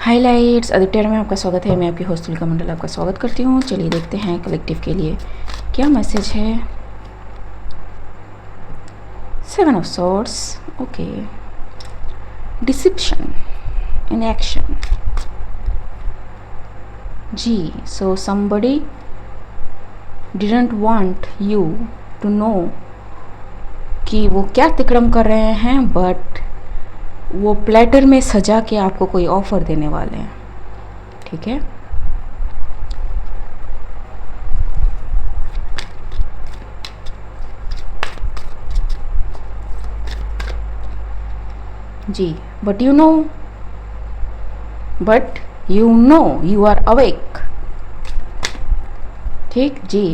Highlights Aditya में आपका स्वागत है। मैं आपकी होस्ट तुलिका मंडल आपका स्वागत करती हूँ। चलिए देखते हैं कलेक्टिव के लिए क्या मैसेज है। 7 of swords, okay, deception in action जी। So somebody didn't want you to know कि वो क्या तिक्रम कर रहे हैं, बट वो प्लेटर में सजा के आपको कोई ऑफ़र देने वाले हैं। ठीक है, जी। But you know you are awake. ठीक जी।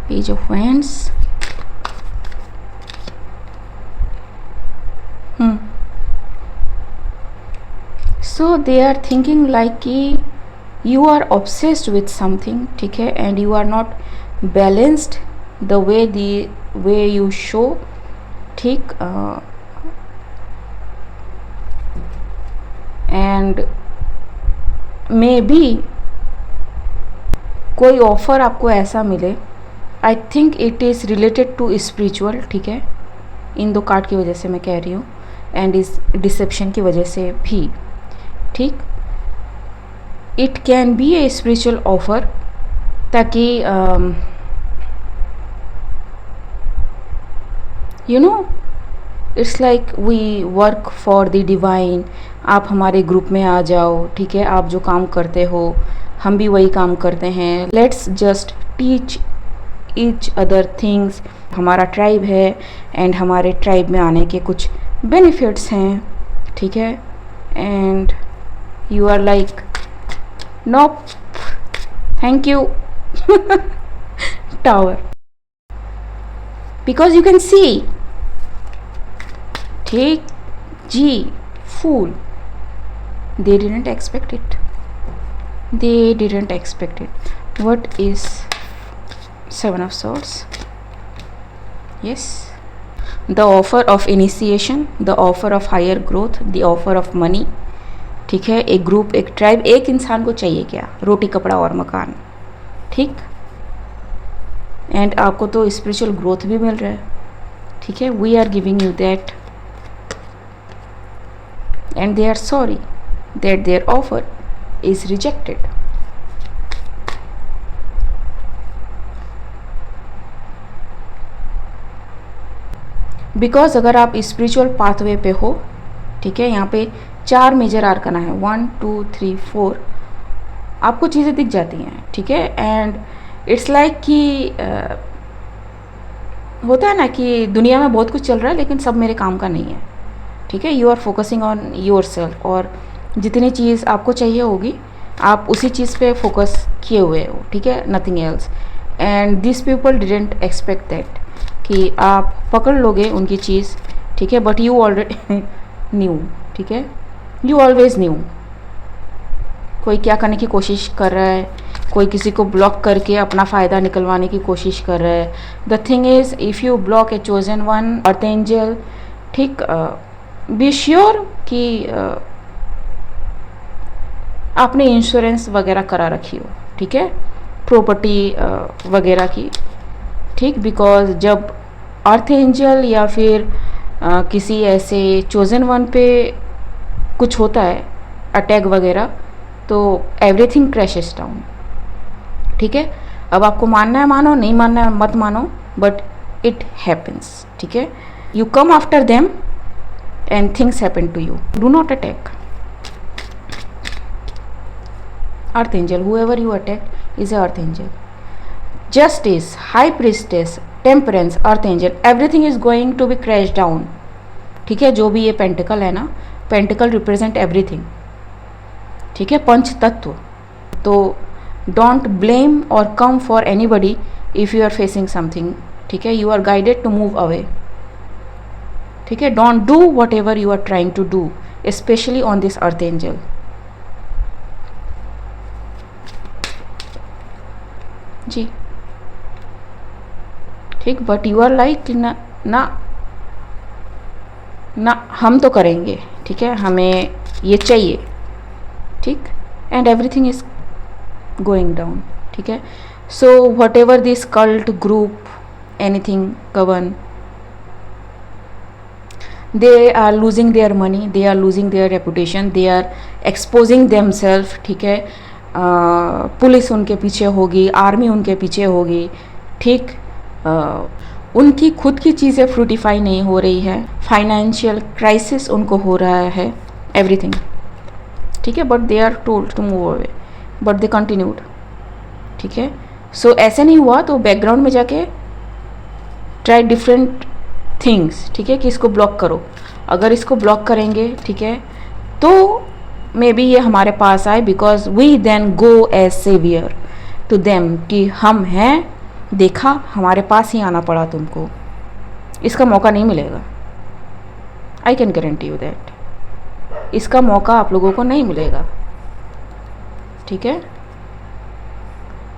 Page of wands, so they are thinking like कि you are obsessed with something, ठीक है, and you are not balanced the way you show. ठीक, एंड मे बी कोई offer आपको ऐसा मिले, I think it is related to spiritual. ठीक है, इन दो कार्ड की वजह से मैं कह रही हूँ, एंड इस डिसेप्शन की वजह से भी। ठीक, it can be a spiritual offer, ताकि you know it's like we work for the divine. आप हमारे ग्रुप में आ जाओ, ठीक है, आप जो काम करते हो हम भी वही काम करते हैं। Let's just teach each other things. हमारा ट्राइब है एंड हमारे ट्राइब में आने के कुछ बेनिफिट्स हैं, ठीक है, and you are like nope, thank you tower, because you can see. ठीक जी, फूल, they didn't expect it, what is 7 of swords? Yes, the offer of initiation, the offer of higher growth, the offer of money। ठीक है, एक group, एक tribe, एक इंसान को चाहिए क्या? रोटी कपड़ा और मकान। ठीक, एंड आपको तो स्पिरिचुअल ग्रोथ भी मिल रहा है। ठीक है, we are giving you that, and they are sorry that their offer is rejected। Because अगर आप स्पिरिचुअल पाथवे पे हो, ठीक है, यहाँ पे 4 मेजर आर्कना है, 1 2 3 4, आपको चीज़ें दिख जाती हैं। ठीक है, एंड इट्स लाइक कि होता है ना कि दुनिया में बहुत कुछ चल रहा है लेकिन सब मेरे काम का नहीं है। ठीक है, you are focusing on your self, और जितनी चीज़ आपको चाहिए होगी आप उसी चीज़ पे फोकस किए हुए हो। ठीक है, nothing else, and this people didn't expect that कि आप पकड़ लोगे उनकी चीज़। ठीक है, बट यू ऑलरेडी न्यू। ठीक है, यू ऑलवेज न्यू। कोई क्या करने की कोशिश कर रहा है, कोई किसी को ब्लॉक करके अपना फ़ायदा निकलवाने की कोशिश कर रहा है। The thing is, if you block A chosen one, earth angel, ठीक, बी श्योर कि आपने इंश्योरेंस वगैरह करा रखी हो। ठीक है, प्रॉपर्टी वगैरह की। ठीक, बिकॉज जब अर्थ एंजल या फिर किसी ऐसे चोजन वन पे कुछ होता है, अटैक वगैरह, तो एवरीथिंग क्रैशेस डाउन। ठीक है, अब आपको मानना है मानो, नहीं मानना है मत मानो, बट इट हैपन्स। ठीक है, you come after them and things happen to you. Do not attack. Earth angel, whoever you attack is a earth angel. Justice, high priestess, temperance, earth angel, everything is going to be crashed down. ठीक है, जो भी ये pentacle है ना, pentacle represent everything. ठीक है, पंच तत्व। तो डोंट ब्लेम और come for anybody if you are facing something. ठीक है, you are guided to move away. ठीक है, don't do whatever you are trying to do, especially on this earth angel. जी, ठीक, बट यू आर लाइक ना ना ना, हम तो करेंगे। ठीक है, हमें ये चाहिए, ठीक, and everything is going down, ठीक है. So what ever this cult group, anything, कवन, they are losing their money, they are losing their reputation, they are exposing themselves, ठीक है. पुलिस उनके पीछे होगी, आर्मी उनके पीछे होगी, ठीक. उनकी खुद की चीज़ें फ्रूटिफाई नहीं हो रही है, फाइनेंशियल क्राइसिस उनको हो रहा है, एवरीथिंग, ठीक है. But they are told to move away, but they continued, ठीक है. सो ऐसे नहीं हुआ तो बैकग्राउंड में जाके ट्राई डिफरेंट थिंग्स, ठीक है, कि इसको ब्लॉक करो. अगर इसको ब्लॉक करेंगे, ठीक है, तो मे बी ये हमारे पास आए, because we then go as saviour to them, कि हम हैं, देखा, हमारे पास ही आना पड़ा तुमको, इसका मौका नहीं मिलेगा. I can guarantee you that, इसका मौका आप लोगों को नहीं मिलेगा, ठीक है.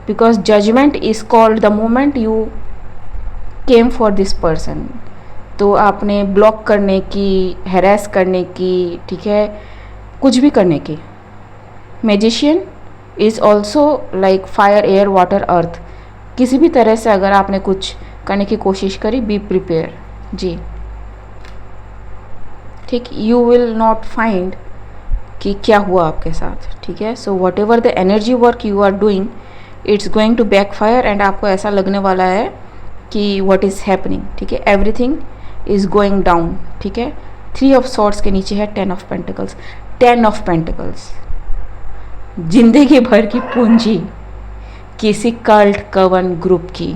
Because judgement is called the moment you came for this person. तो आपने ब्लॉक करने की, हैरेस करने की, ठीक है, कुछ भी करने की. Magician is also like fire, air, water, earth. किसी भी तरह से अगर आपने कुछ करने की कोशिश करी, बी प्रिपेयर जी, ठीक. यू विल नॉट फाइंड कि क्या हुआ आपके साथ, ठीक है. So whatever the energy work you are doing, it's going to backfire, and आपको ऐसा लगने वाला है कि व्हाट इज़ हैपनिंग, ठीक है, एवरीथिंग इज गोइंग डाउन, ठीक है. 3 ऑफ सॉर्ड्स के नीचे है 10 ऑफ पेंटिकल्स. 10 ऑफ पेंटिकल्स, जिंदगी भर की पूंजी किसी कल्ट, कवन, ग्रुप की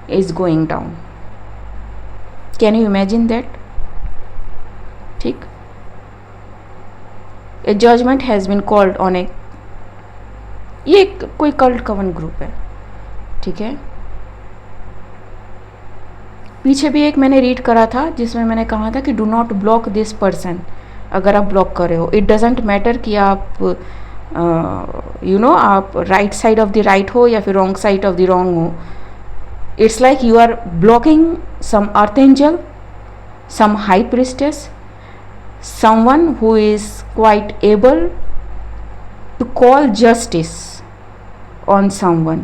is going down. Can you imagine that, ठीक. A judgement has been called on a, ये कोई कल्ट, कवन ग्रुप है, ठीक है. पीछे भी एक मैंने रीड करा था जिसमें मैंने कहा था कि do not block this person. अगर आप ब्लॉक कर रहे हो, इट डजेंट मैटर कि आप आप right side of the right हो या फिर wrong side of the wrong हो. It's like you are blocking some earth angel, some high priestess, someone who is quite able to call justice on someone,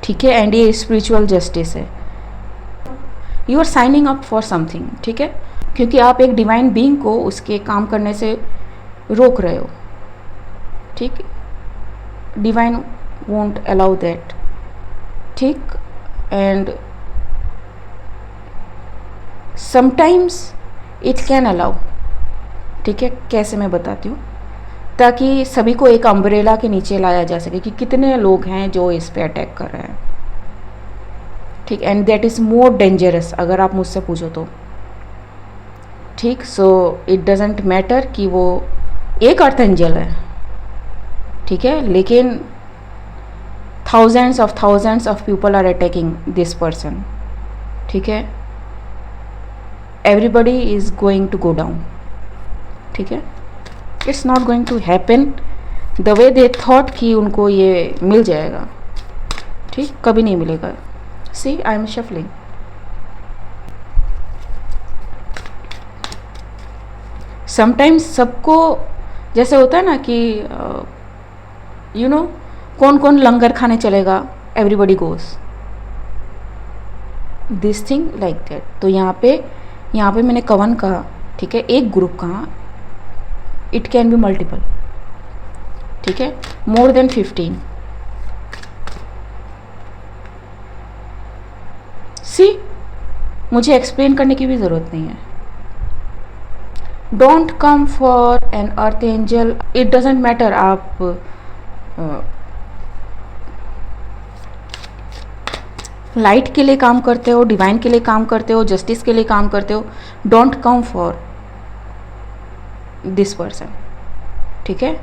ठीक है. And ये spiritual justice है. You are signing up for something, ठीक है, क्योंकि आप एक डिवाइन बीइंग को उसके काम करने से रोक रहे हो, ठीक. डिवाइन वोंट अलाउ दैट, ठीक. And sometimes it can allow, ठीक है. कैसे, मैं बताती हूँ, ताकि सभी को एक अम्ब्रेला के नीचे लाया जा सके कि कितने लोग हैं जो इस पे अटैक कर रहे हैं, ठीक. And that is more dangerous अगर आप मुझसे पूछो तो, ठीक. सो इट डजेंट मैटर कि वो एक अर्थ एंजल है, ठीक है, लेकिन thousands of people are attacking this person, ठीक है. Everybody is going to go down, ठीक है. It's not going to happen the way they thought कि उनको ये मिल जाएगा, ठीक. कभी नहीं मिलेगा. See, I am shuffling. Sometimes सबको जैसे होता है ना कि कौन कौन लंगर खाने चलेगा, everybody goes this thing like that. तो यहाँ पे मैंने कवन कहा, ठीक है, एक ग्रुप कहा. इट कैन बी मल्टीपल, ठीक है, मोर देन 15. सी, मुझे एक्सप्लेन करने की भी ज़रूरत नहीं है. Don't come for an earth angel, it doesn't matter आप लाइट के लिए काम करते हो, डिवाइन के लिए काम करते हो, जस्टिस के लिए काम करते हो. Don't come for this person, ठीक है.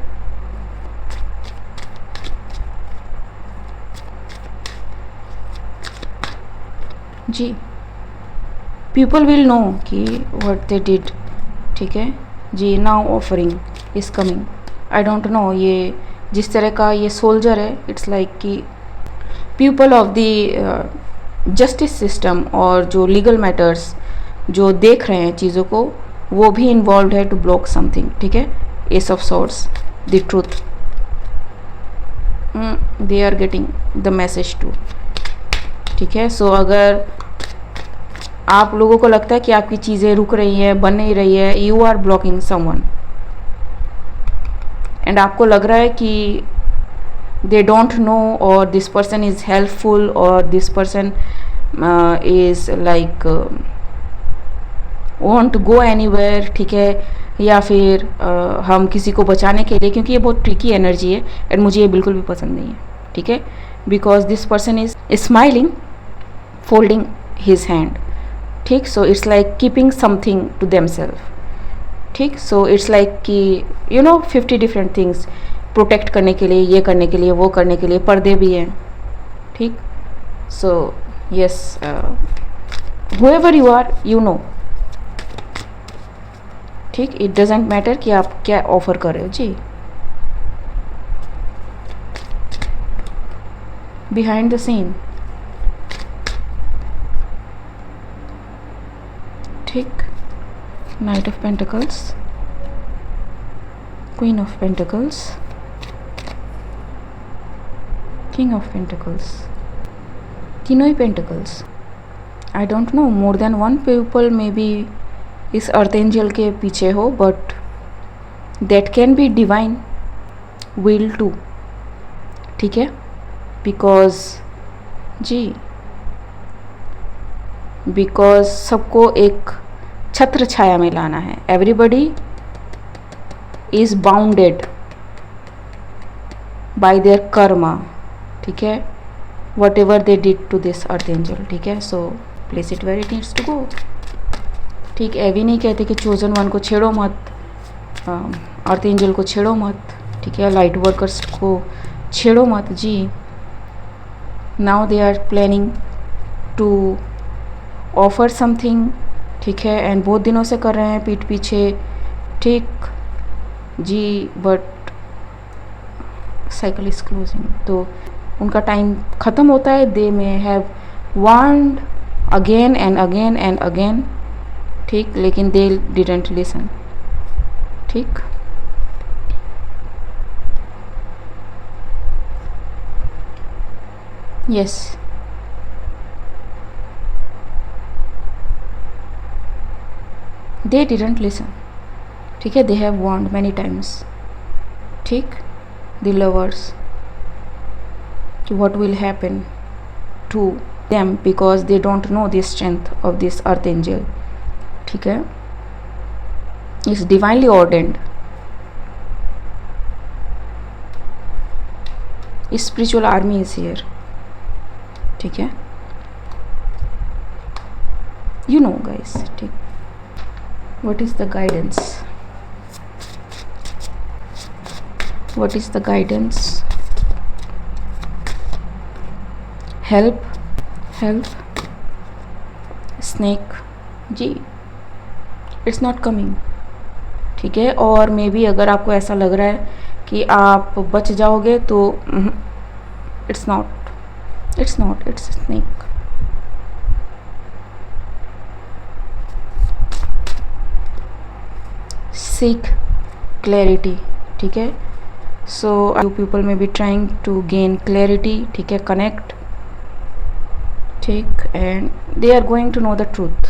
जी, पीपल विल नो कि व्हाट दे डिड, ठीक है जी. Now offering is coming. I don't know, ये जिस तरह का ये सोल्जर है, इट्स लाइक कि people of the justice system और जो लीगल मैटर्स जो देख रहे हैं चीज़ों को, वो भी इन्वॉल्व है टू ब्लॉक समथिंग, ठीक है. Ace of swords, the truth, they are getting the message too. ठीक है, सो अगर आप लोगों को लगता है कि आपकी चीज़ें रुक रही हैं, बन नहीं रही है, you are blocking someone, and आपको लग रहा है कि they don't know, or this person is helpful, or this person is like want to go anywhere। ठीक है, या फिर हम किसी को बचाने के लिए, क्योंकि ये बहुत ट्रिकी एनर्जी है एंड मुझे ये बिल्कुल भी पसंद नहीं है। ठीक है, because this person is smiling, folding his hand. ठीक, so it's like keeping something to themself. ठीक, सो इट्स लाइक कि 50 डिफरेंट थिंग्स, प्रोटेक्ट करने के लिए, ये करने के लिए, वो करने के लिए, पर्दे भी हैं। ठीक, so yes, whoever you are, you know। ठीक, इट डजेंट मैटर कि आप क्या ऑफर कर रहे हो जी। बिहाइंड द सीन, ठीक, knight of pentacles, queen of pentacles, king of pentacles, तीनों ही pentacles. I don't know, more than one people may be इस अर्थ एंजल के पीछे हो, but that can be divine will too. ठीक है, because ji, because सबको एक छत्र छाया में लाना है। Everybody is bounded by their karma. ठीक है, whatever they did to this earth angel. ठीक है, so place it where it needs to go. ठीक, एवी नहीं कहते कि चोजन वन को छेड़ो मत, अर्थ एंजल को छेड़ो मत। ठीक है, लाइट वर्कर्स को छेड़ो मत जी। Now they are planning to offer something. ठीक है, एंड बहुत दिनों से कर रहे हैं पीठ पीछे। ठीक जी, बट साइकिल इज क्लोजिंग, तो उनका टाइम ख़त्म होता है। They may have warned again and again and again. ठीक, लेकिन दे डिडंट लिसन। ठीक, यस, दे डिडंट लिसन। ठीक है, they have warned many times. ठीक, the lovers, what will happen to them because they don't know the strength of this earth angel। ठीक है, it's divinely ordained। spiritual army is here। ठीक है, you know guys। ठीक, what is the guidance, what is the guidance? Help, help, snake ji, it's not coming. ठीक है, और may be अगर आपको ऐसा लग रहा है कि आप बच जाओगे तो it's not, it's not, it's snake. Seek clarity. ठीक है, so you people may be trying to gain clarity. ठीक है, कनेक्ट। ठीक, and they are going to know the truth.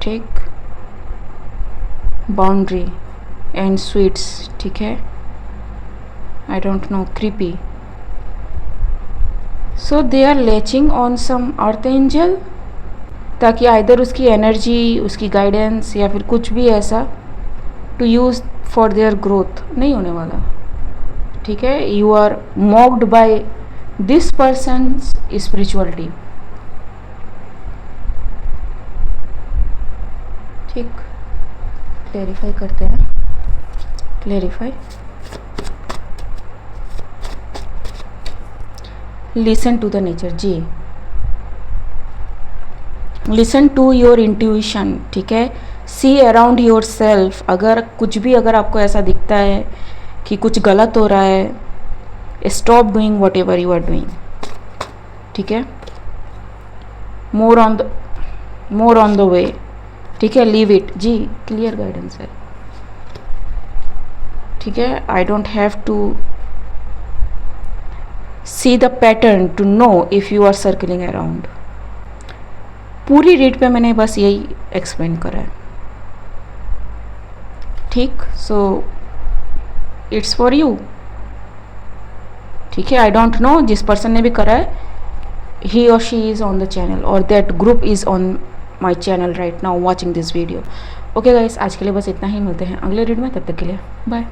ठीक, बाउंड्री एंड स्वीट्स। ठीक है, I don't know, creepy. So they are latching on some earth angel, ताकि either उसकी energy, उसकी guidance, या फिर कुछ भी ऐसा to use for their growth नहीं होने वाला। ठीक है, you are mocked by this person's spirituality. ठीक, क्लेरिफाई करते हैं, clarify. Listen to the nature ji, listen to your intuition. ठीक है, सी अराउंड योर सेल्फ। अगर कुछ भी, अगर आपको ऐसा दिखता है कि कुछ गलत हो रहा है, stop doing whatever you are doing. ठीक है, मोर ऑन द वे। ठीक है, leave it ji, clear guidance है। ठीक है, I don't have to see the pattern to know if you are circling around. पूरी रीड पे मैंने बस यही एक्सप्लेन करा है, ठीक। सो इट्स फॉर यू, ठीक है। आई डोंट नो जिस पर्सन ने भी करा है, ही और she is on the channel और that group is on my channel right now watching this video. Okay guys, आज के लिए बस इतना ही, मिलते हैं अगले रीड में, तब तक के लिए बाय।